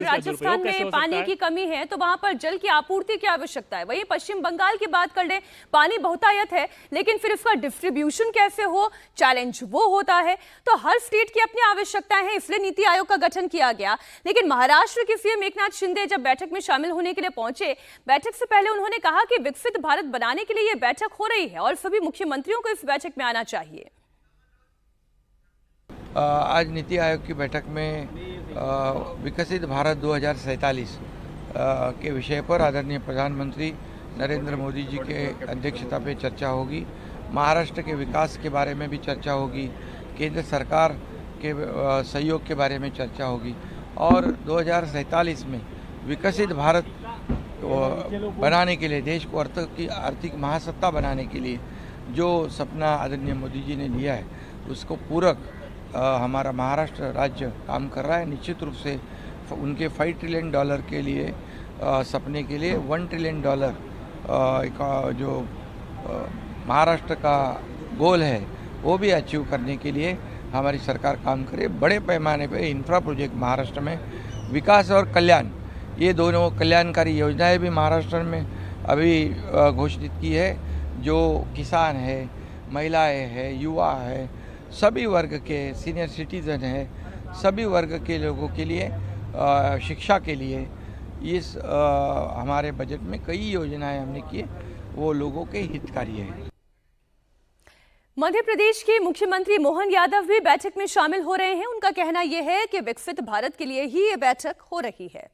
राजस्थान में पानी की कमी है तो वहां पर जल की आपूर्ति की आवश्यकता है। वहीं पश्चिम बंगाल की बात कर ले, पानी बहुतायत है लेकिन फिर इसका डिस्ट्रीब्यूशन कैसे हो, चैलेंज वो होता है। तो हर स्टेट की अपनी आवश्यकताएं हैं, इसलिए नीति आयोग का गठन किया गया। लेकिन महाराष्ट्र के सीएम एकनाथ शिंदे जब बैठक में शामिल होने के लिए पहुंचे, बैठक से पहले उन्होंने कहा कि विकसित भारत बनाने के लिए यह बैठक हो रही है और सभी मुख्यमंत्रियों को इस बैठक में आना चाहिए। आज नीति आयोग की बैठक में विकसित भारत 2047 के विषय पर आदरणीय प्रधानमंत्री नरेंद्र मोदी जी के अध्यक्षता पे चर्चा होगी। महाराष्ट्र के विकास के बारे में भी चर्चा होगी, केंद्र सरकार के सहयोग के बारे में चर्चा होगी और 2047 में विकसित भारत बनाने के लिए, देश को आर्थिक महासत्ता बनाने के लिए जो सपना आदरणीय मोदी जी ने लिया है उसको पूरक हमारा महाराष्ट्र राज्य काम कर रहा है। निश्चित रूप से उनके $5 ट्रिलियन के लिए सपने के लिए $1 ट्रिलियन जो महाराष्ट्र का गोल है वो भी अचीव करने के लिए हमारी सरकार काम करे। बड़े पैमाने पे इंफ्रा प्रोजेक्ट महाराष्ट्र में, विकास और कल्याण, ये दोनों कल्याणकारी योजनाएं भी महाराष्ट्र में अभी घोषित की है। जो किसान है, महिलाएं हैं, युवा है, सभी वर्ग के, सीनियर सिटीजन है, सभी वर्ग के लोगों के लिए शिक्षा के लिए इस हमारे बजट में कई योजनाएं हमने की, वो लोगों के हितकारी है। मध्य प्रदेश के मुख्यमंत्री मोहन यादव भी बैठक में शामिल हो रहे हैं। उनका कहना यह है कि विकसित भारत के लिए ही ये बैठक हो रही है।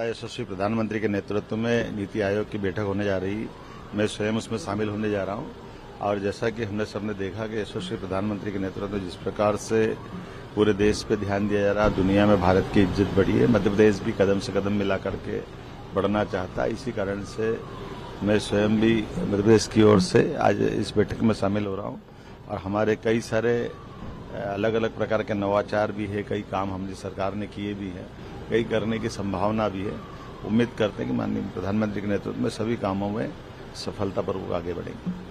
यशस्वी प्रधानमंत्री के नेतृत्व में नीति आयोग की बैठक होने जा रही, मैं स्वयं उसमें शामिल होने जा रहा हूं। और जैसा कि हमने सबने देखा कि यशस्वी प्रधानमंत्री के नेतृत्व में जिस प्रकार से पूरे देश पे ध्यान दिया जा रहा, दुनिया में भारत की इज्जत बढ़ी है। मध्य प्रदेश भी कदम से कदम मिला करके बढ़ना चाहता है। इसी कारण से मैं स्वयं भी मध्य प्रदेश की ओर से आज इस बैठक में शामिल हो रहा हूं और हमारे कई सारे अलग अलग प्रकार के नवाचार भी है, कई काम हमारी सरकार ने किए भी हैं, कई करने की संभावना भी है। उम्मीद करते हैं कि माननीय प्रधानमंत्री के नेतृत्व में सभी कामों में सफलतापूर्वक आगे बढ़ेंगे।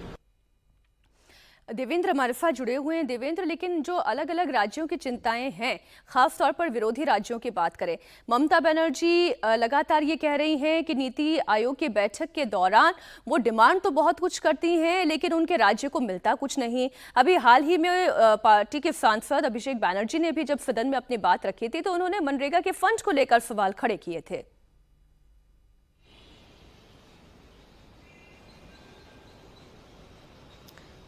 देवेंद्र हमारे साथ जुड़े हुए हैं। देवेंद्र, लेकिन जो अलग अलग राज्यों की चिंताएं हैं, खासतौर पर विरोधी राज्यों की बात करें, ममता बनर्जी लगातार ये कह रही हैं कि नीति आयोग की बैठक के दौरान वो डिमांड तो बहुत कुछ करती हैं लेकिन उनके राज्य को मिलता कुछ नहीं। अभी हाल ही में पार्टी के सांसद अभिषेक बैनर्जी ने भी जब सदन में अपनी बात रखी थी तो उन्होंने मनरेगा के फंड को लेकर सवाल खड़े किए थे।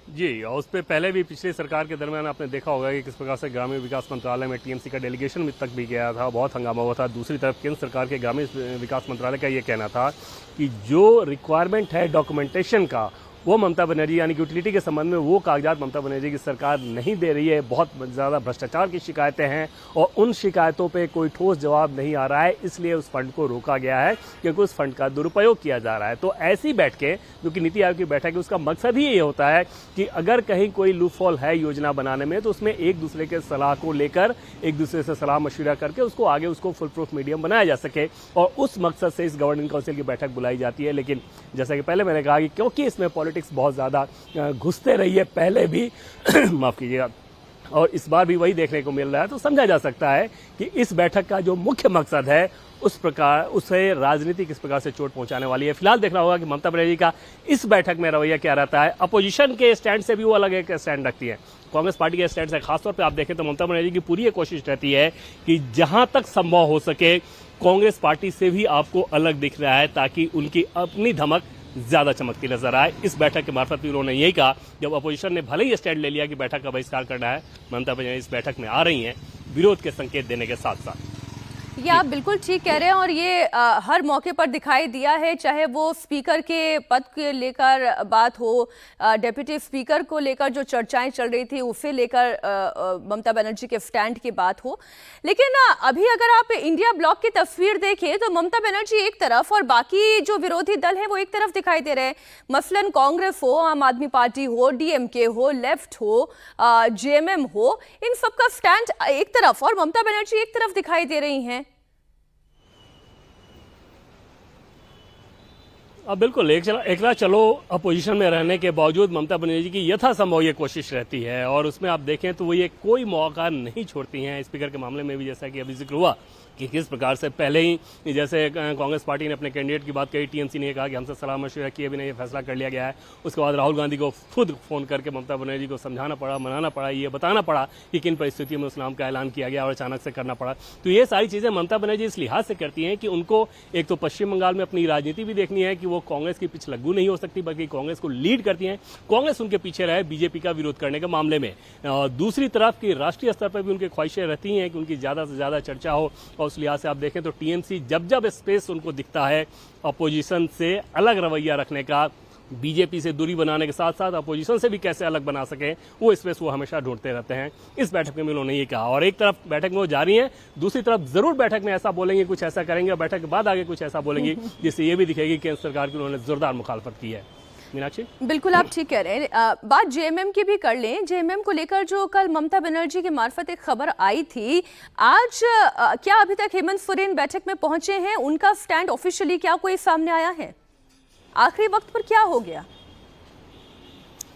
जी, और उस पर पहले भी पिछली सरकार के दरमियान आपने देखा होगा कि किस प्रकार से ग्रामीण विकास मंत्रालय में टीएमसी का डेलीगेशन तक भी गया था, बहुत हंगामा हुआ था। दूसरी तरफ केंद्र सरकार के ग्रामीण विकास मंत्रालय का ये कहना था कि जो रिक्वायरमेंट है डॉक्यूमेंटेशन का, वो ममता बनर्जी यानी कि यूटिलिटी के संबंध में वो कागजात ममता बनर्जी की सरकार नहीं दे रही है। बहुत ज़्यादा भ्रष्टाचार की शिकायतें हैं और उन शिकायतों पे कोई ठोस जवाब नहीं आ रहा है, इसलिए उस फंड को रोका गया है क्योंकि उस फंड का दुरुपयोग किया जा रहा है। तो ऐसी बैठकें, जो कि नीति आयोग की बैठक है, उसका मकसद ही ये होता है कि अगर कहीं कोई लूपहॉल है योजना बनाने में तो उसमें एक दूसरे के सलाह को लेकर, एक दूसरे से सलाह मशविरा करके उसको आगे उसको फुल प्रूफ मीडियम बनाया जा सके और उस मकसद से इस गवर्निंग काउंसिल की बैठक बुलाई जाती है। लेकिन जैसा कि पहले मैंने कहा कि क्योंकि इसमें पॉलिटिक्स बहुत ज़्यादा घुसते रही है पहले भी माफ कीजिएगा, और इस बार भी वही देखने को मिल रहा है, तो समझा जा सकता है कि इस बैठक का जो मुख्य मकसद है उस प्रकार उसे राजनीति किस प्रकार से चोट पहुंचाने वाली है। फिलहाल देखना होगा कि ममता बनर्जी का इस बैठक में रवैया क्या रहता है। अपोजिशन के स्टैंड से भी वो अलग एक स्टैंड रखती है, कांग्रेस पार्टी के स्टैंड से खासतौर पर आप देखें तो ममता बनर्जी की पूरी कोशिश रहती है कि जहां तक संभव हो सके कांग्रेस पार्टी से भी आपको अलग दिख रहा है ताकि उनकी अपनी धमक ज्यादा चमकती नजर आए। इस बैठक के मार्फत भी उन्होंने यही कहा, जब अपोजिशन ने भले ही स्टैंड ले लिया कि बैठक का बहिष्कार करना है, ममता बनर्जी इस बैठक में आ रही हैं विरोध के संकेत देने के साथ साथ। ये आप बिल्कुल ठीक कह रहे हैं और ये हर मौके पर दिखाई दिया है, चाहे वो स्पीकर के पद के लेकर बात हो, डेप्यूटी स्पीकर को लेकर जो चर्चाएं चल रही थी उसे लेकर ममता बनर्जी के स्टैंड की बात हो। लेकिन अभी अगर आप इंडिया ब्लॉक की तस्वीर देखें तो ममता बनर्जी एक तरफ और बाकी जो विरोधी दल है वो एक तरफ दिखाई दे रहे हैं। मसलन कांग्रेस हो, आम आदमी पार्टी हो, डीएमके हो, लेफ्ट हो, जेएमएम हो, इन सबका स्टैंड एक तरफ और ममता बनर्जी एक तरफ दिखाई दे रही हैं। अब बिल्कुल एकला चलो अपोजिशन में रहने के बावजूद ममता बनर्जी की यथासंभव ये कोशिश रहती है और उसमें आप देखें तो वो ये कोई मौका नहीं छोड़ती हैं। स्पीकर के मामले में भी जैसा कि अभी जिक्र हुआ कि किस प्रकार से पहले ही जैसे कांग्रेस पार्टी ने अपने कैंडिडेट की बात कही, टीएमसी ने कहा कि हमसे सलाह मशवरा किए बिना ये फैसला कर लिया गया है। उसके बाद राहुल गांधी को खुद फोन करके ममता बनर्जी को समझाना पड़ा, मनाना पड़ा, ये बताना पड़ा कि किन परिस्थितियों में उस नाम का ऐलान किया गया और अचानक से करना पड़ा। तो ये सारी चीज़ें ममता बनर्जी इस लिहाज से करती हैं कि उनको एक तो पश्चिम बंगाल में अपनी राजनीति भी देखनी है कि वो कांग्रेस की पिछलग्गू नहीं हो सकती, बल्कि कांग्रेस को लीड करती हैं, कांग्रेस उनके पीछे रहे बीजेपी का विरोध करने के मामले में। और दूसरी तरफ की राष्ट्रीय स्तर पर भी उनकी ख्वाहिशें रहती हैं कि उनकी ज़्यादा से ज़्यादा चर्चा हो। और उस लिहाज से आप देखें तो टीएमसी जब जब स्पेस उनको दिखता है अपोजिशन से अलग रवैया रखने का, बीजेपी से दूरी बनाने के साथ साथ अपोजिशन से भी कैसे अलग बना सके, वो स्पेस वो हमेशा ढूंढते रहते हैं। इस बैठक में उन्होंने ये कहा और एक तरफ बैठक में वो जा रही हैं, दूसरी तरफ जरूर बैठक में ऐसा बोलेंगे, कुछ ऐसा करेंगे और बैठक के बाद आगे कुछ ऐसा बोलेंगी जिससे ये भी दिखेगी केंद्र सरकार की उन्होंने जोरदार मुखालफत की है। मीनाक्षी, बिल्कुल आप ठीक कह रहे हैं। बात जेएमएम की भी कर लें। जेएमएम को लेकर जो कल ममता बनर्जी के मार्फत एक खबर आई थी, आज क्या अभी तक हेमंत सोरेन बैठक में पहुंचे हैं? उनका स्टैंड ऑफिशियली क्या कोई सामने आया है? आखिरी वक्त पर क्या हो गया?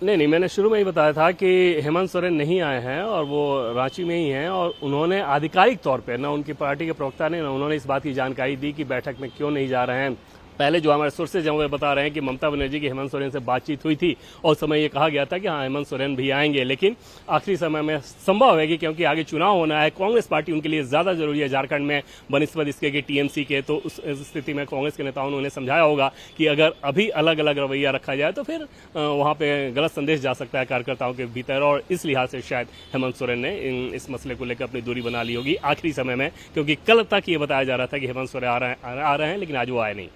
नहीं, मैंने शुरू में ही बताया था कि हेमंत सोरेन नहीं आए हैं और वो रांची में ही हैं और उन्होंने आधिकारिक तौर पे, ना उनकी पार्टी के प्रवक्ता ने, ना उन्होंने इस बात की जानकारी दी कि बैठक में क्यों नहीं जा रहे हैं। पहले जो हमारे सोर्सेज हैं वो बता रहे हैं कि ममता बनर्जी की हेमंत सोरेन से बातचीत हुई थी और उस समय ये कहा गया था कि हाँ हेमंत सोरेन भी आएंगे, लेकिन आखिरी समय में संभव है कि क्योंकि आगे चुनाव होना है, कांग्रेस पार्टी उनके लिए ज्यादा जरूरी है झारखंड में बनिस्बत इसके कि टीएमसी के, तो उस स्थिति में कांग्रेस के नेताओं ने उन्हें समझाया होगा कि अगर अभी अलग अलग रवैया रखा जाए तो फिर वहां पे गलत संदेश जा सकता है कार्यकर्ताओं के भीतर, और इस लिहाज से शायद हेमंत सोरेन ने इस मसले को लेकर अपनी दूरी बना ली होगी आखिरी समय में, क्योंकि कल तक ये बताया जा रहा था कि हेमंत सोरेन आ रहे हैं लेकिन आज वो आए नहीं।